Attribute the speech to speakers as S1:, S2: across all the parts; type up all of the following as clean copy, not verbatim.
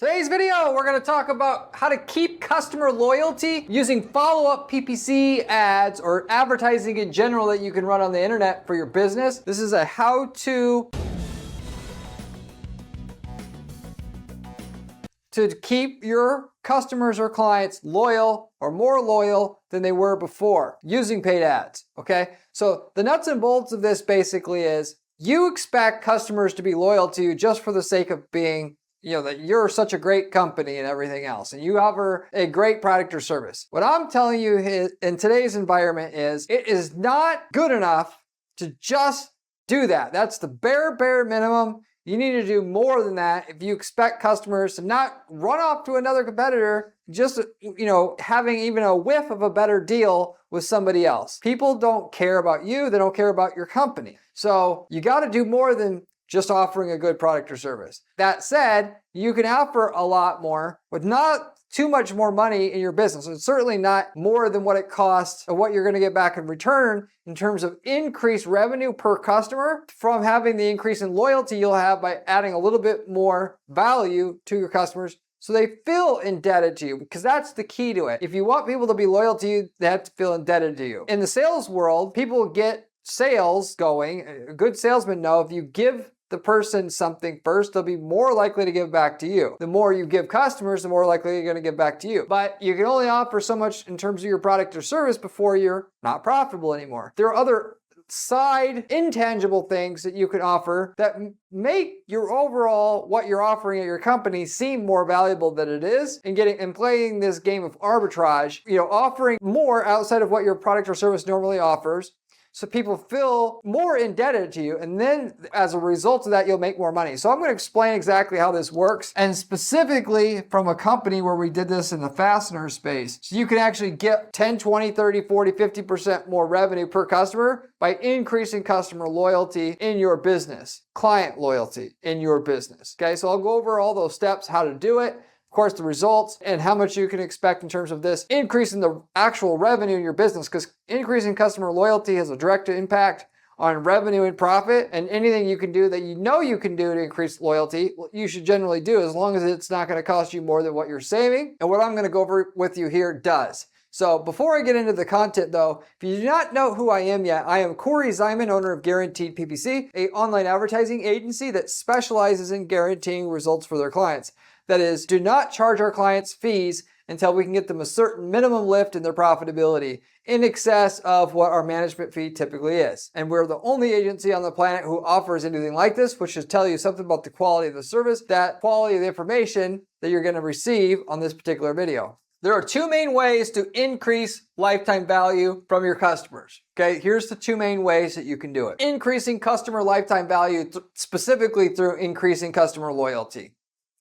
S1: Today's video, we're going to talk about how to keep customer loyalty using follow-up PPC ads or advertising in general that you can run on the internet for your business. This is a how-to to keep your customers or clients loyal or more loyal than they were before using paid ads, okay? So the nuts and bolts of this basically is you expect customers to be loyal to you just for the sake of being that you're such a great company and everything else, and you offer a great product or service. What I'm telling you in today's environment is it is not good enough to just do that. That's the bare minimum. You need to do more than that if you expect customers to not run off to another competitor, just having even a whiff of a better deal with somebody else. People don't care about you. They don't care about your company. So you got to do more than just offering a good product or service. That said, you can offer a lot more with not too much more money in your business. It's certainly not more than what it costs or what you're going to get back in return in terms of increased revenue per customer from having the increase in loyalty you'll have by adding a little bit more value to your customers so they feel indebted to you, because that's the key to it. If you want people to be loyal to you, they have to feel indebted to you. In the sales world, people get sales going. A good salesman know if you give the person something first, they'll be more likely to give back to you. The more you give customers, the more likely you're going to give back to you. But you can only offer so much in terms of your product or service before you're not profitable anymore. There are other side intangible things that you can offer that make your overall what you're offering at your company seem more valuable than it is, and playing this game of arbitrage, offering more outside of what your product or service normally offers, so people feel more indebted to you, and then as a result of that, you'll make more money. So I'm going to explain exactly how this works, and specifically from a company where we did this in the Fasteners space. So you can actually get 10, 20, 30, 40, 50% more revenue per customer by increasing customer loyalty in your business, client loyalty in your business. Okay, so I'll go over all those steps, how to do it, of course, the results, and how much you can expect in terms of this increase in the actual revenue in your business, because increasing customer loyalty has a direct impact on revenue and profit, and anything you can do that you can do to increase loyalty, you should generally do, as long as it's not going to cost you more than what you're saving. And what I'm going to go over with you here does. So before I get into the content though, if you do not know who I am yet, I am Corey Zyman, owner of Guaranteed PPC, an online advertising agency that specializes in guaranteeing results for their clients. That is, do not charge our clients fees until we can get them a certain minimum lift in their profitability in excess of what our management fee typically is. And we're the only agency on the planet who offers anything like this, which should tell you something about the quality of the service, that quality of the information that you're going to receive on this particular video. There are two main ways to increase lifetime value from your customers. Okay, here's the two main ways that you can do it. Increasing customer lifetime value specifically through increasing customer loyalty.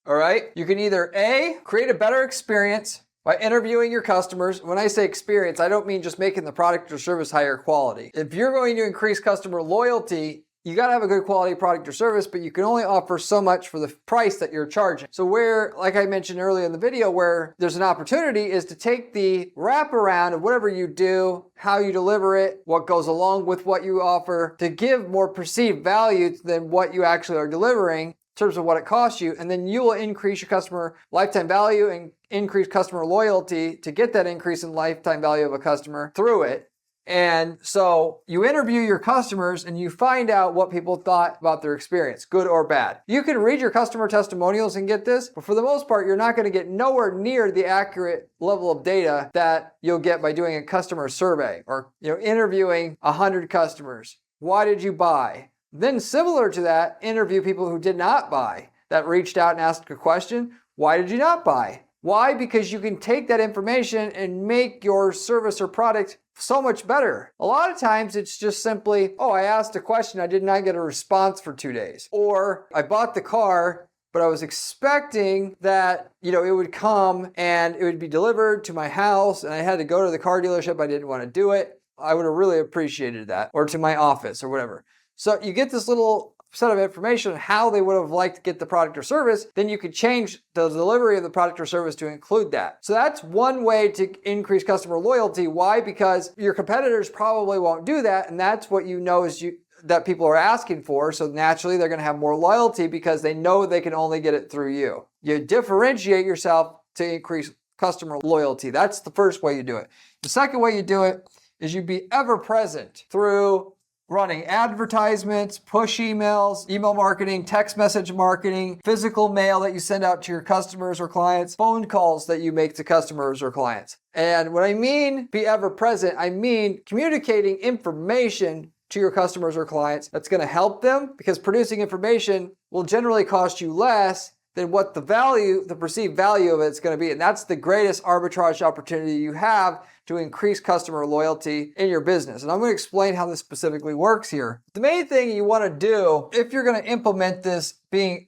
S1: All right, you can either A, create a better experience by interviewing your customers. When I say experience, I don't mean just making the product or service higher quality. If you're going to increase customer loyalty, you got to have a good quality product or service, but you can only offer so much for the price that you're charging. So where, like I mentioned earlier in the video, where there's an opportunity is to take the wraparound of whatever you do, how you deliver it, what goes along with what you offer, to give more perceived value than what you actually are delivering in terms of what it costs you, and then you will increase your customer lifetime value and increase customer loyalty to get that increase in lifetime value of a customer through it. And so you interview your customers and you find out what people thought about their experience, good or bad. You can read your customer testimonials and get this, but for the most part, you're not going to get nowhere near the accurate level of data that you'll get by doing a customer survey or interviewing 100 customers. Why did you buy? Then similar to that, interview people who did not buy, that reached out and asked a question. Why did you not buy? Why? Because you can take that information and make your service or product so much better. A lot of times it's just simply, oh, I asked a question, I did not get a response for 2 days. Or I bought the car, but I was expecting that, it would come and it would be delivered to my house and I had to go to the car dealership. I didn't want to do it. I would have really appreciated that, or to my office or whatever. So you get this little set of information on how they would have liked to get the product or service, then you could change the delivery of the product or service to include that. So that's one way to increase customer loyalty. Why? Because your competitors probably won't do that, and that's what you know is that people are asking for. So naturally, they're going to have more loyalty because they know they can only get it through you. You differentiate yourself to increase customer loyalty. That's the first way you do it. The second way you do it is you be ever present through running advertisements, push emails, email marketing, text message marketing, physical mail that you send out to your customers or clients, phone calls that you make to customers or clients. And when I mean be ever present, I mean communicating information to your customers or clients that's going to help them, because producing information will generally cost you less than what the perceived value of it's going to be. And that's the greatest arbitrage opportunity you have to increase customer loyalty in your business. And I'm going to explain how this specifically works here. The main thing you want to do if you're going to implement this being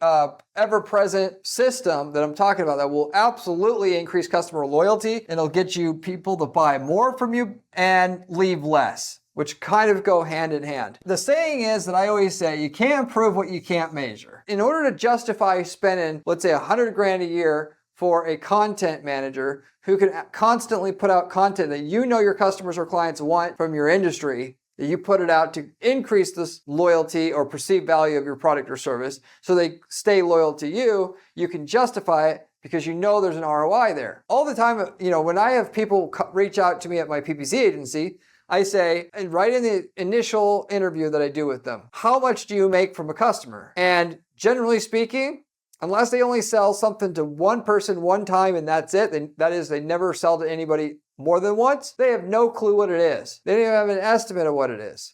S1: ever-present system that I'm talking about that will absolutely increase customer loyalty, and it'll get you people to buy more from you and leave less, which kind of go hand in hand. The saying is that I always say, you can't improve what you can't measure. In order to justify spending, let's say $100,000 a year for a content manager who can constantly put out content that you know your customers or clients want from your industry, that you put it out to increase this loyalty or perceived value of your product or service so they stay loyal to you, you can justify it because you know there's an ROI there. All the time, when I have people reach out to me at my PPC agency, I say, and right in the initial interview that I do with them, how much do you make from a customer? And generally speaking, unless they only sell something to one person one time and that's it, that is, they never sell to anybody more than once, they have no clue what it is. They don't even have an estimate of what it is,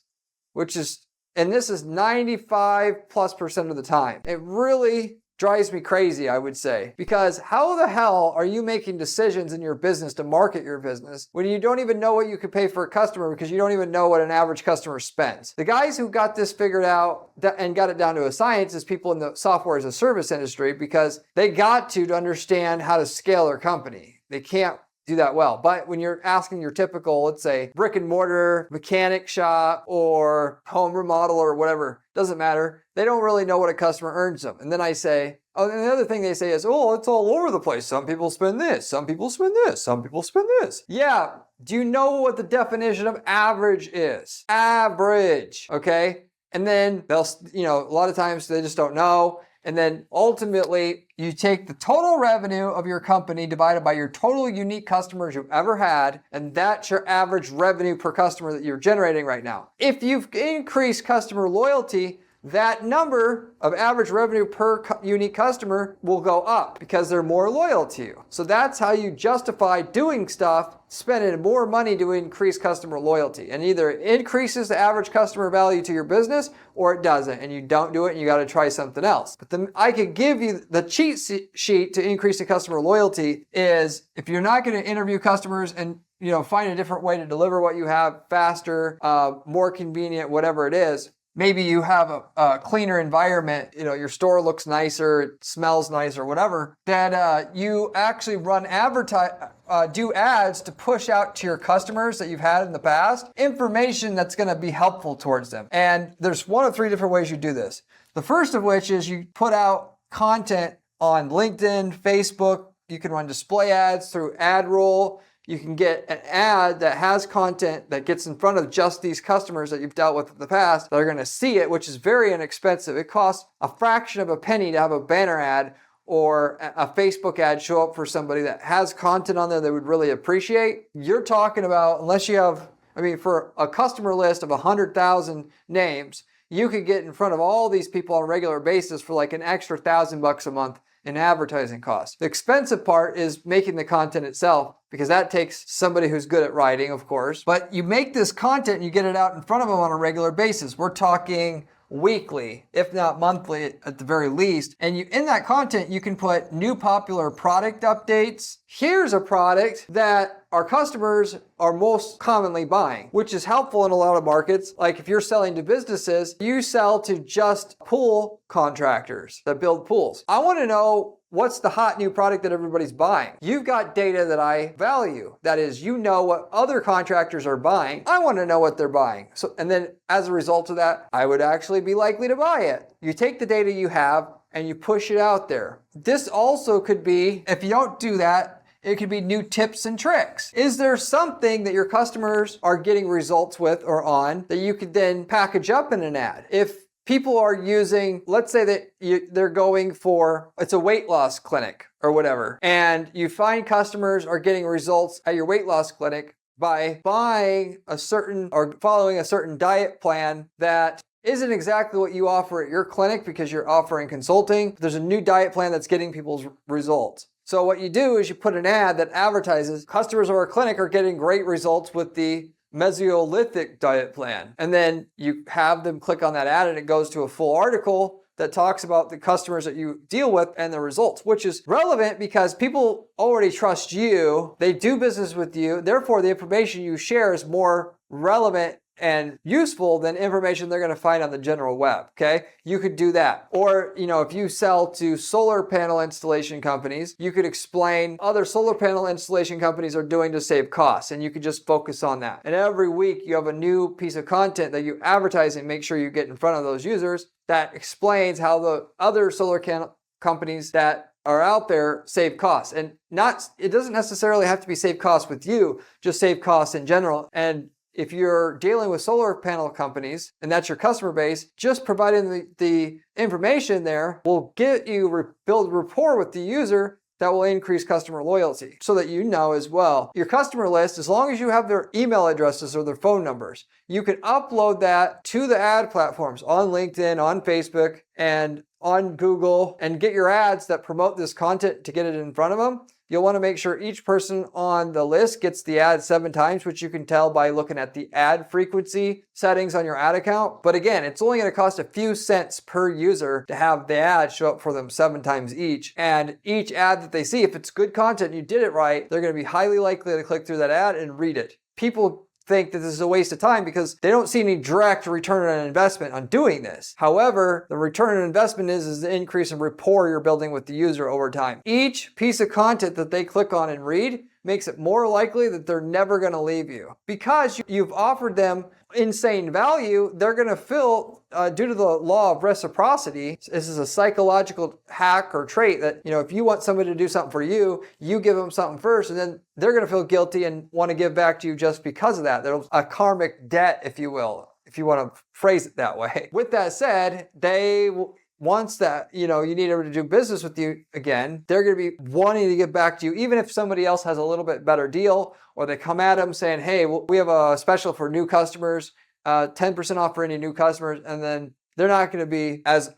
S1: and this is 95+% of the time. It really drives me crazy, I would say, because how the hell are you making decisions in your business to market your business when you don't even know what you could pay for a customer because you don't even know what an average customer spends? The guys who got this figured out and got it down to a science is people in the software as a service industry, because they got to understand how to scale their company. They can't do that well. But when you're asking your typical, let's say, brick and mortar mechanic shop or home remodel or whatever, doesn't matter. They don't really know what a customer earns them. And then I say, and the other thing they say is, it's all over the place. Some people spend this, some people spend this, some people spend this. Yeah. Do you know what the definition of average is? Average. Okay. And then they'll, a lot of times they just don't know. And then ultimately, you take the total revenue of your company divided by your total unique customers you've ever had, and that's your average revenue per customer that you're generating right now. If you've increased customer loyalty, that number of average revenue per unique customer will go up because they're more loyal to you. So that's how you justify doing stuff, spending more money to increase customer loyalty. And either it increases the average customer value to your business or it doesn't, and you don't do it and you got to try something else. But I could give you the cheat sheet to increase the customer loyalty is, if you're not going to interview customers and find a different way to deliver what you have faster, more convenient, whatever it is. Maybe you have a cleaner environment, your store looks nicer, it smells nicer, whatever, that you actually do ads to push out to your customers that you've had in the past, information that's going to be helpful towards them. And there's one of three different ways you do this. The first of which is you put out content on LinkedIn, Facebook. You can run display ads through AdRoll. You can get an ad that has content that gets in front of just these customers that you've dealt with in the past that are going to see it, which is very inexpensive. It costs a fraction of a penny to have a banner ad or a Facebook ad show up for somebody that has content on there they would really appreciate. You're talking about, unless you have, for a customer list of 100,000 names, you could get in front of all these people on a regular basis for like an extra $1,000 a month in advertising costs. The expensive part is making the content itself, because that takes somebody who's good at writing, of course. But you make this content and you get it out in front of them on a regular basis. We're talking weekly, if not monthly at the very least. And in that content, you can put new popular product updates. Here's a product that our customers are most commonly buying, which is helpful in a lot of markets. Like if you're selling to businesses, you sell to just pool contractors that build pools. I want to know what's the hot new product that everybody's buying. You've got data that I value. That is, what other contractors are buying. I want to know what they're buying. And then as a result of that, I would actually be likely to buy it. You take the data you have and you push it out there. This also could be, if you don't do that, It could be new tips and tricks. Is there something that your customers are getting results with or on that you could then package up in an ad? If people are using, let's say that they're going for, it's a weight loss clinic or whatever, and you find customers are getting results at your weight loss clinic by buying a certain or following a certain diet plan that isn't exactly what you offer at your clinic because you're offering consulting. There's a new diet plan that's getting people's results. So what you do is you put an ad that advertises customers of our clinic are getting great results with the Mesolithic diet plan. And then you have them click on that ad and it goes to a full article that talks about the customers that you deal with and the results, which is relevant because people already trust you. They do business with you. Therefore, the information you share is more relevant and useful than information they're going to find on the general web. Okay. You could do that. Or, if you sell to solar panel installation companies, you could explain other solar panel installation companies are doing to save costs. And you could just focus on that. And every week you have a new piece of content that you advertise and make sure you get in front of those users that explains how the other solar companies that are out there save costs. And it doesn't necessarily have to be save costs with you, just save costs in general. And if you're dealing with solar panel companies and that's your customer base, just providing the information there will get you build rapport with the user that will increase customer loyalty so that you know as well. Your customer list, as long as you have their email addresses or their phone numbers, you can upload that to the ad platforms on LinkedIn, on Facebook, and on Google and get your ads that promote this content to get it in front of them. You'll want to make sure each person on the list gets the ad 7 times, which you can tell by looking at the ad frequency settings on your ad account. But again, it's only going to cost a few cents per user to have the ad show up for them 7 times each. And each ad that they see, if it's good content, you did it right, they're going to be highly likely to click through that ad and read it. People think that this is a waste of time because they don't see any direct return on investment on doing this. However, the return on investment is the increase in rapport you're building with the user over time. Each piece of content that they click on and read makes it more likely that they're never going to leave you. Because you've offered them insane value, they're going to feel, due to the law of reciprocity, this is a psychological hack or trait that, if you want somebody to do something for you, you give them something first, and then they're going to feel guilty and want to give back to you just because of that. There's a karmic debt, if you will, if you want to phrase it that way. With that said, once that, you need them to do business with you again, they're going to be wanting to give back to you, even if somebody else has a little bit better deal, or they come at them saying, hey, we have a special for new customers, 10% off for any new customers, and then they're not going to be as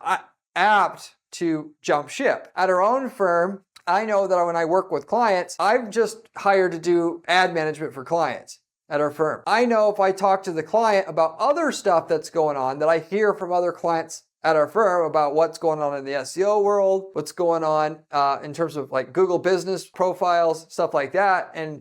S1: apt to jump ship. At our own firm, I know that when I work with clients, I've just hired to do ad management for clients at our firm. I know if I talk to the client about other stuff that's going on that I hear from other clients at our firm about what's going on in the SEO world, what's going on in terms of like Google business profiles, stuff like that, and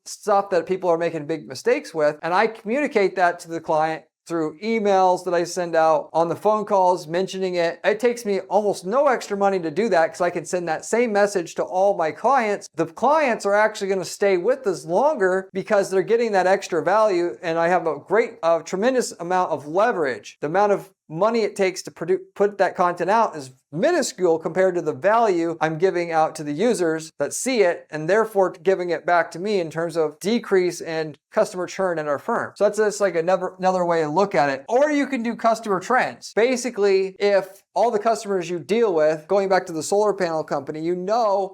S1: stuff that people are making big mistakes with. And I communicate that to the client through emails that I send out, on the phone calls, mentioning it. It takes me almost no extra money to do that because I can send that same message to all my clients. The clients are actually going to stay with us longer because they're getting that extra value, and I have a tremendous amount of leverage. The amount of money it takes to put that content out is minuscule compared to the value I'm giving out to the users that see it, and therefore giving it back to me in terms of decrease in customer churn in our firm. So that's just like another way to look at it. Or you can do customer trends. Basically, if all the customers you deal with, going back to the solar panel company,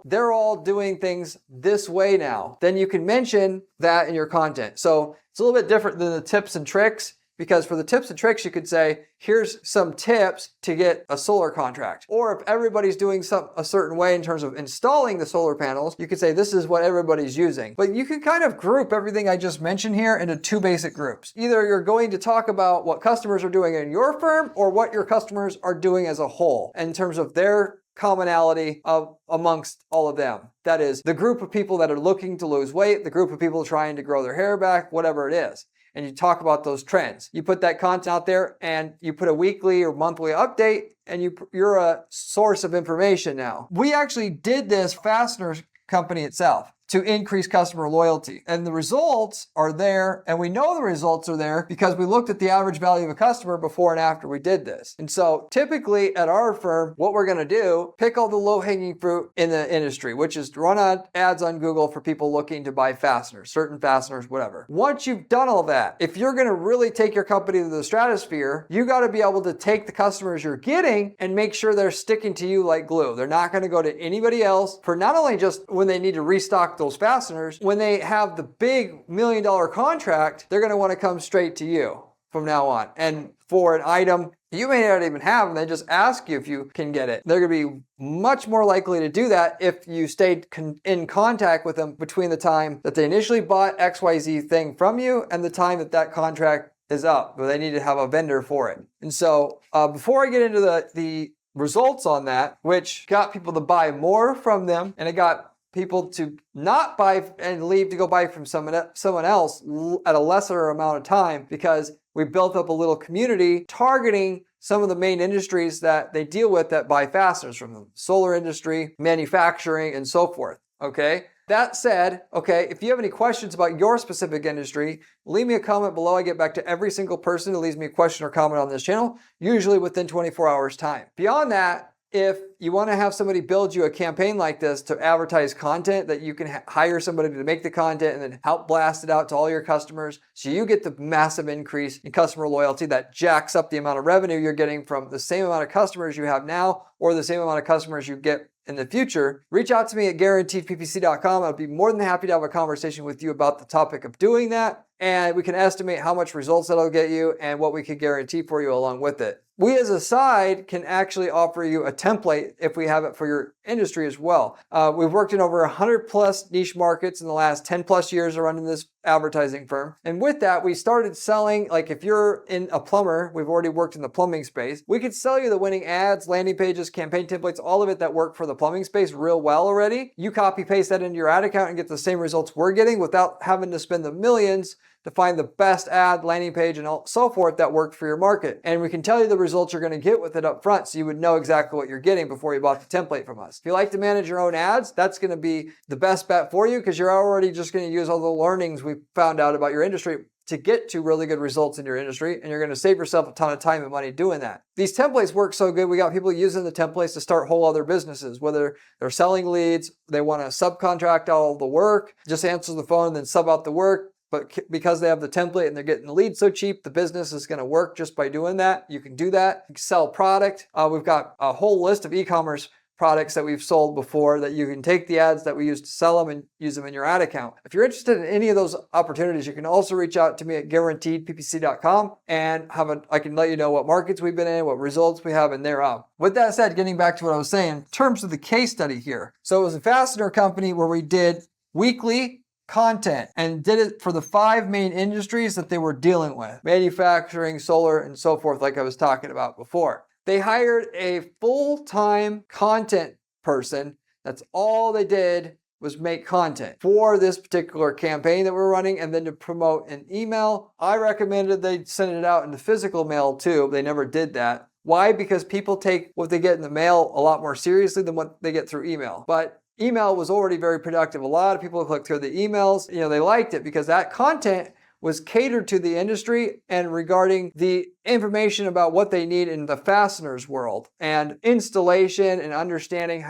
S1: they're all doing things this way now, then you can mention that in your content. So it's a little bit different than the tips and tricks. Because for the tips and tricks, you could say, here's some tips to get a solar contract. Or if everybody's doing a certain way in terms of installing the solar panels, you could say, this is what everybody's using. But you can kind of group everything I just mentioned here into 2 basic groups. Either you're going to talk about what customers are doing in your firm or what your customers are doing as a whole in terms of their commonality amongst all of them. That is the group of people that are looking to lose weight, the group of people trying to grow their hair back, whatever it is. And you talk about those trends. You put that content out there and you put a weekly or monthly update, and you're a source of information now. We actually did this Fasteners company itself. to increase customer loyalty. And the results are there, and we know the results are there because we looked at the average value of a customer before and after we did this. And so typically at our firm, what we're gonna do, pick all the low-hanging fruit in the industry, which is to run ads on Google for people looking to buy fasteners, certain fasteners, whatever. Once you've done all that, if you're gonna really take your company to the stratosphere, you gotta be able to take the customers you're getting and make sure they're sticking to you like glue. They're not gonna go to anybody else for not only just when they need to restock those fasteners, when they have the big $1 million contract, they're gonna wanna come straight to you from now on. And for an item you may not even have, and they just ask you if you can get it. They're gonna be much more likely to do that if you stayed in contact with them between the time that they initially bought XYZ thing from you and the time that that contract is up, but they need to have a vendor for it. And so before I get into the results on that, which got people to buy more from them, and it got people to not buy and leave to go buy from someone else at a lesser amount of time, because we built up a little community targeting some of the main industries that they deal with that buy fasteners from them. Solar industry, manufacturing, and so forth, okay? That said, okay, if you have any questions about your specific industry, leave me a comment below. I get back to every single person who leaves me a question or comment on this channel, usually within 24 hours time. Beyond that, if you want to have somebody build you a campaign like this to advertise content that you can hire somebody to make the content and then help blast it out to all your customers, so you get the massive increase in customer loyalty that jacks up the amount of revenue you're getting from the same amount of customers you have now or the same amount of customers you get in the future, reach out to me at guaranteedppc.com. I'll be more than happy to have a conversation with you about the topic of doing that, and we can estimate how much results that'll get you and what we could guarantee for you along with it. We as a side can actually offer you a template if we have it for your industry as well. We've worked in over 100 plus niche markets in the last 10 plus years of running this advertising firm. And with that, we started selling, like if you're in a plumber, we've already worked in the plumbing space, we could sell you the winning ads, landing pages, campaign templates, all of it that work for the plumbing space real well already. You copy paste that into your ad account and get the same results we're getting without having to spend the millions to find the best ad, landing page, and so forth that worked for your market. And we can tell you the results you're going to get with it up front, so you would know exactly what you're getting before you bought the template from us. If you like to manage your own ads, that's going to be the best bet for you, because you're already just going to use all the learnings we found out about your industry to get to really good results in your industry, and you're going to save yourself a ton of time and money doing that. These templates work so good, we got people using the templates to start whole other businesses, whether they're selling leads, they want to subcontract all the work, just answer the phone and then sub out the work. But because they have the template and they're getting the lead so cheap, the business is going to work just by doing that. You can do that. You can sell product. We've got a whole list of e-commerce products that we've sold before that you can take the ads that we use to sell them and use them in your ad account. If you're interested in any of those opportunities, you can also reach out to me at guaranteedppc.com and I can let you know what markets we've been in, what results we have, and thereof. With that said, getting back to what I was saying, in terms of the case study here. So it was a fastener company where we did weekly content and did it for the 5 main industries that they were dealing with: manufacturing, solar, and so forth, like I was talking about before. They hired a full-time content person. That's all they did was make content for this particular campaign that we're running, and then to promote an email. I recommended they send it out in the physical mail too. They never did that. Why? Because people take what they get in the mail a lot more seriously than what they get through email. But email was already very productive. A lot of people clicked through the emails. They liked it because that content was catered to the industry and regarding the information about what they need in the fasteners world and installation and understanding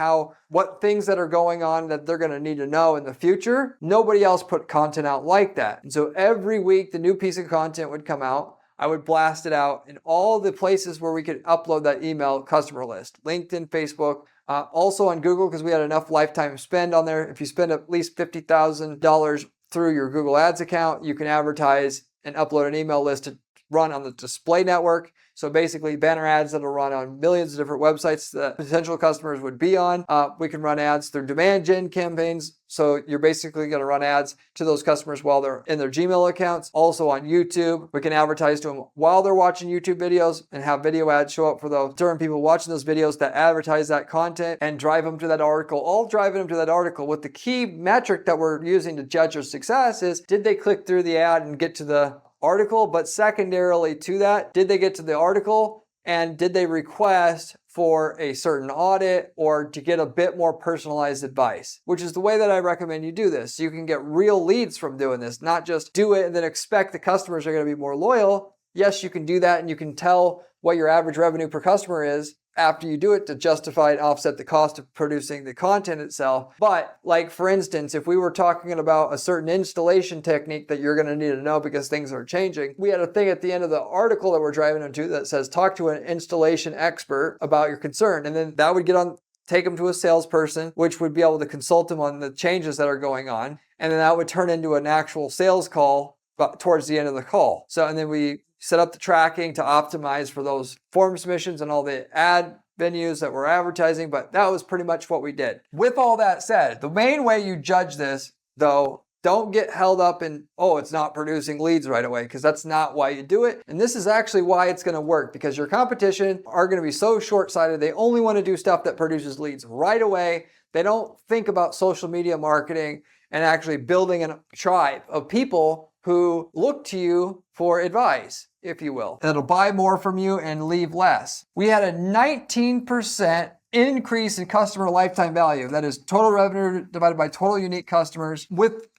S1: what things that are going on that they're going to need to know in the future. Nobody else put content out like that. And so every week the new piece of content would come out. I would blast it out in all the places where we could upload that email customer list: LinkedIn, Facebook, also on Google, because we had enough lifetime spend on there. If you spend at least $50,000 through your Google Ads account, you can advertise and upload an email list to run on the display network. So basically banner ads that'll run on millions of different websites that potential customers would be on. We can run ads through demand gen campaigns. So you're basically going to run ads to those customers while they're in their Gmail accounts. Also on YouTube, we can advertise to them while they're watching YouTube videos and have video ads show up for those certain people watching those videos that advertise that content and drive them to that article, all driving them to that article. With the key metric that we're using to judge their success is, did they click through the ad and get to the article? But secondarily to that, did they get to the article and did they request for a certain audit or to get a bit more personalized advice, which is the way that I recommend you do this. So you can get real leads from doing this, not just do it and then expect the customers are going to be more loyal. Yes, you can do that, and you can tell what your average revenue per customer is after you do it to justify and offset the cost of producing the content itself. But like, for instance, if we were talking about a certain installation technique that you're going to need to know because things are changing, we had a thing at the end of the article that we're driving into that says, talk to an installation expert about your concern. And then that would take them to a salesperson, which would be able to consult them on the changes that are going on. And then that would turn into an actual sales call towards the end of the call. So, and then we set up the tracking to optimize for those form submissions and all the ad venues that we're advertising, but that was pretty much what we did. With all that said, the main way you judge this, though, don't get held up in, oh, it's not producing leads right away, because that's not why you do it. And this is actually why it's going to work, because your competition are going to be so short-sighted. They only want to do stuff that produces leads right away. They don't think about social media marketing and actually building a tribe of people who look to you for advice, if you will. That'll buy more from you and leave less. We had a 19% increase in customer lifetime value. That is total revenue divided by total unique customers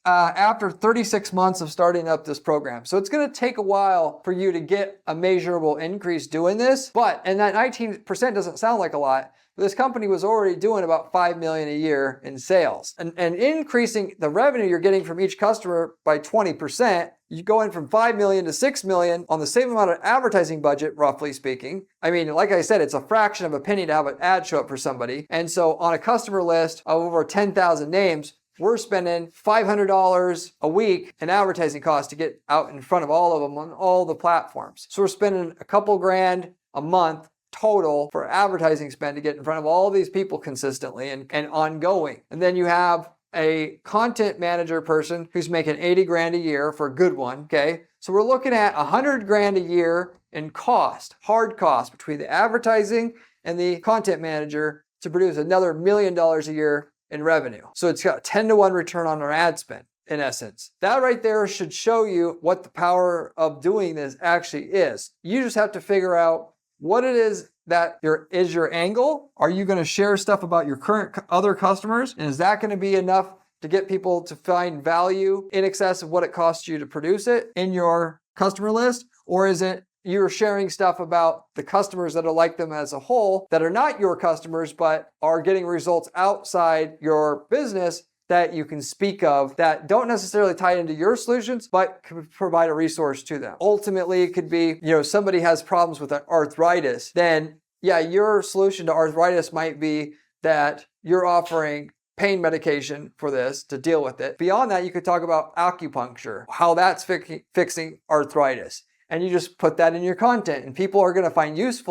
S1: after 36 months of starting up this program. So it's going to take a while for you to get a measurable increase doing this. And that 19% doesn't sound like a lot. This company was already doing about $5 million a year in sales. And increasing the revenue you're getting from each customer by 20%, you going from $5 million to $6 million on the same amount of advertising budget, roughly speaking. I mean, like I said, it's a fraction of a penny to have an ad show up for somebody. And so on a customer list of over 10,000 names, we're spending $500 a week in advertising costs to get out in front of all of them on all the platforms. So we're spending a couple grand a month total for advertising spend to get in front of all these people consistently and ongoing. And then you have a content manager person who's making 80 grand a year for a good one, okay? So we're looking at 100 grand a year in cost, hard cost, between the advertising and the content manager to produce another $1 million a year in revenue. So it's got a 10-to-1 return on our ad spend, in essence. That right there should show you what the power of doing this actually is. You just have to figure out what it is that is your angle. Are you going to share stuff about your current other customers? And is that going to be enough to get people to find value in excess of what it costs you to produce it in your customer list? Or is it you're sharing stuff about the customers that are like them as a whole that are not your customers but are getting results outside your business that you can speak of that don't necessarily tie into your solutions, but could provide a resource to them. Ultimately, it could be, somebody has problems with arthritis, then yeah, your solution to arthritis might be that you're offering pain medication for this to deal with it. Beyond that, you could talk about acupuncture, how that's fixing arthritis. And you just put that in your content and people are going to find use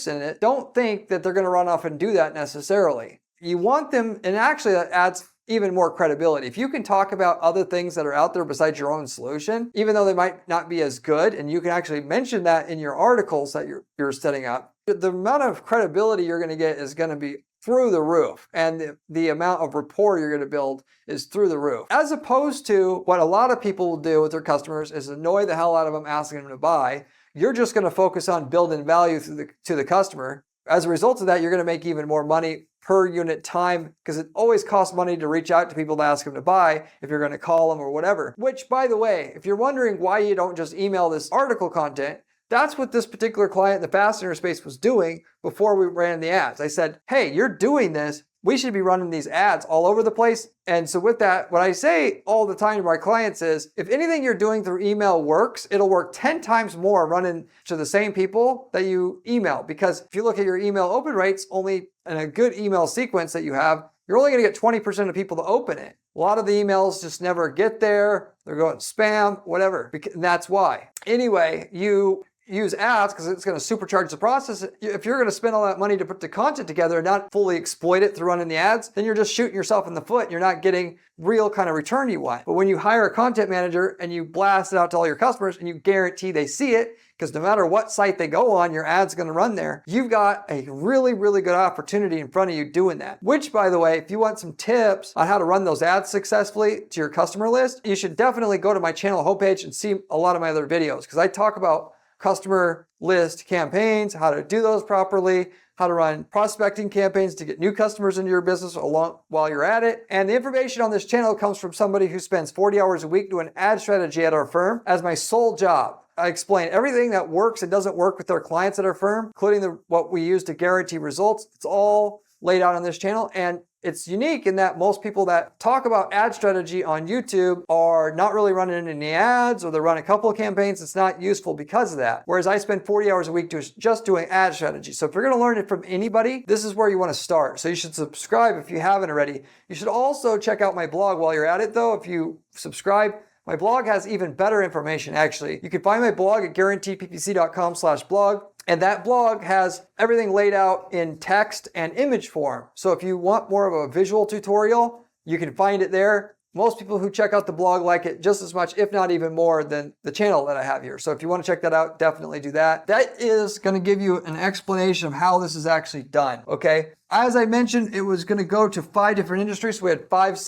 S1: in it. Don't think that they're going to run off and do that necessarily. You want them, and actually that adds even more credibility. If you can talk about other things that are out there besides your own solution, even though they might not be as good, and you can actually mention that in your articles that you're setting up, the amount of credibility you're going to get is going to be through the roof. And the amount of rapport you're going to build is through the roof. As opposed to what a lot of people will do with their customers is annoy the hell out of them, asking them to buy. You're just going to focus on building value to the customer. As a result of that, you're going to make even more money per unit time, because it always costs money to reach out to people to ask them to buy if you're going to call them or whatever. Which, by the way, if you're wondering why you don't just email this article content, that's what this particular client in the fastener space was doing before we ran the ads. I said, hey, you're doing this. We should be running these ads all over the place. And so with that, what I say all the time to my clients is, if anything you're doing through email works, it'll work 10 times more running to the same people that you email. Because if you look at your email open rates, only in a good email sequence that you have, you're only going to get 20% of people to open it. A lot of the emails just never get there. They're going spam, whatever. And that's why. Anyway, you use ads because it's going to supercharge the process. If you're going to spend all that money to put the content together and not fully exploit it through running the ads, then you're just shooting yourself in the foot. You're not getting real kind of return you want. But when you hire a content manager and you blast it out to all your customers and you guarantee they see it, because no matter what site they go on, your ad's going to run there, you've got a really, really good opportunity in front of you doing that. Which, by the way, if you want some tips on how to run those ads successfully to your customer list, you should definitely go to my channel homepage and see a lot of my other videos, because I talk about customer list campaigns, how to do those properly, how to run prospecting campaigns to get new customers into your business while you're at it. And the information on this channel comes from somebody who spends 40 hours a week doing ad strategy at our firm as my sole job. I explain everything that works and doesn't work with our clients at our firm, including what we use to guarantee results. It's all laid out on this channel, and it's unique in that most people that talk about ad strategy on YouTube are not really running any ads, or they run a couple of campaigns. It's not useful because of that. Whereas I spend 40 hours a week just doing ad strategy. So if you're going to learn it from anybody, this is where you want to start. So you should subscribe if you haven't already. You should also check out my blog while you're at it though. If you subscribe, my blog has even better information actually. You can find my blog at guaranteedppc.com/blog. And that blog has everything laid out in text and image form. So if you want more of a visual tutorial, you can find it there. Most people who check out the blog like it just as much, if not even more, than the channel that I have here. So if you want to check that out, definitely do that. That is going to give you an explanation of how this is actually done, okay? As I mentioned, it was going to go to 5 different industries. So we had 5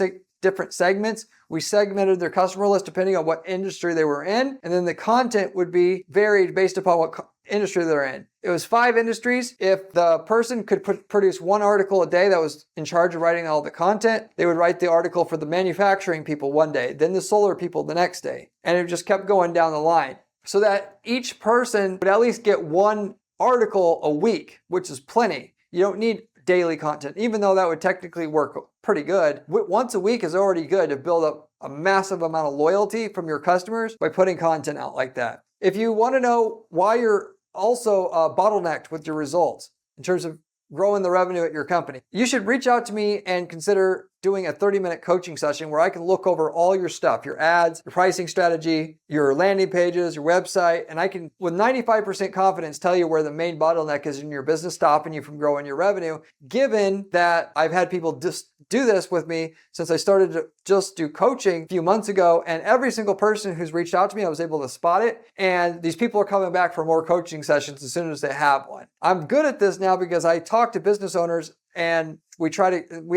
S1: different segments. We segmented their customer list depending on what industry they were in. And then the content would be varied based upon what industry they're in. It was 5 industries. If the person could produce 1 article a day that was in charge of writing all the content, they would write the article for the manufacturing people one day, then the solar people the next day. And it just kept going down the line so that each person would at least get 1 article a week, which is plenty. You don't need daily content, even though that would technically work pretty good. Once a week is already good to build up a massive amount of loyalty from your customers by putting content out like that. If you want to know why you're also bottlenecked with your results in terms of growing the revenue at your company, you should reach out to me and consider doing a 30-minute coaching session where I can look over all your stuff, your ads, your pricing strategy, your landing pages, your website, and I can, with 95% confidence, tell you where the main bottleneck is in your business stopping you from growing your revenue, given that I've had people just do this with me since I started to just do coaching a few months ago, and every single person who's reached out to me, I was able to spot it, and these people are coming back for more coaching sessions as soon as they have one. I'm good at this now because I talk to business owners and we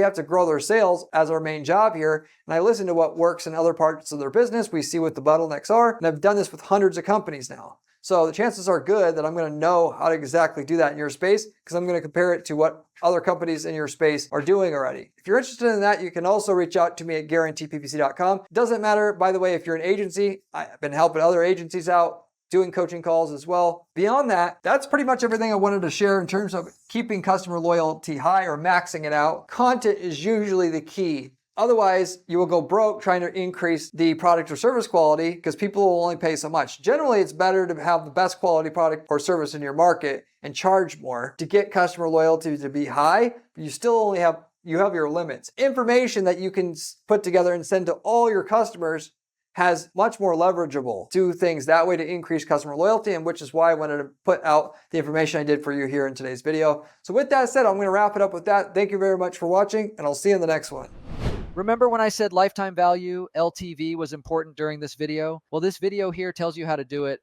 S1: have to grow their sales as our main job here. And I listen to what works in other parts of their business. We see what the bottlenecks are. And I've done this with hundreds of companies now. So the chances are good that I'm going to know how to exactly do that in your space because I'm going to compare it to what other companies in your space are doing already. If you're interested in that, you can also reach out to me at guaranteedppc.com. It doesn't matter, by the way, if you're an agency. I've been helping other agencies out, doing coaching calls as well. Beyond that, that's pretty much everything I wanted to share in terms of keeping customer loyalty high or maxing it out. Content is usually the key. Otherwise, you will go broke trying to increase the product or service quality because people will only pay so much. Generally, it's better to have the best quality product or service in your market and charge more to get customer loyalty to be high, but you still only have your limits. Information that you can put together and send to all your customers has much more leverageable. Do things that way to increase customer loyalty, and which is why I wanted to put out the information I did for you here in today's video. So with that said, I'm going to wrap it up with that. Thank you very much for watching, and I'll see you in the next one.
S2: Remember when I said lifetime value, LTV, was important during this video? Well, this video here tells you how to do it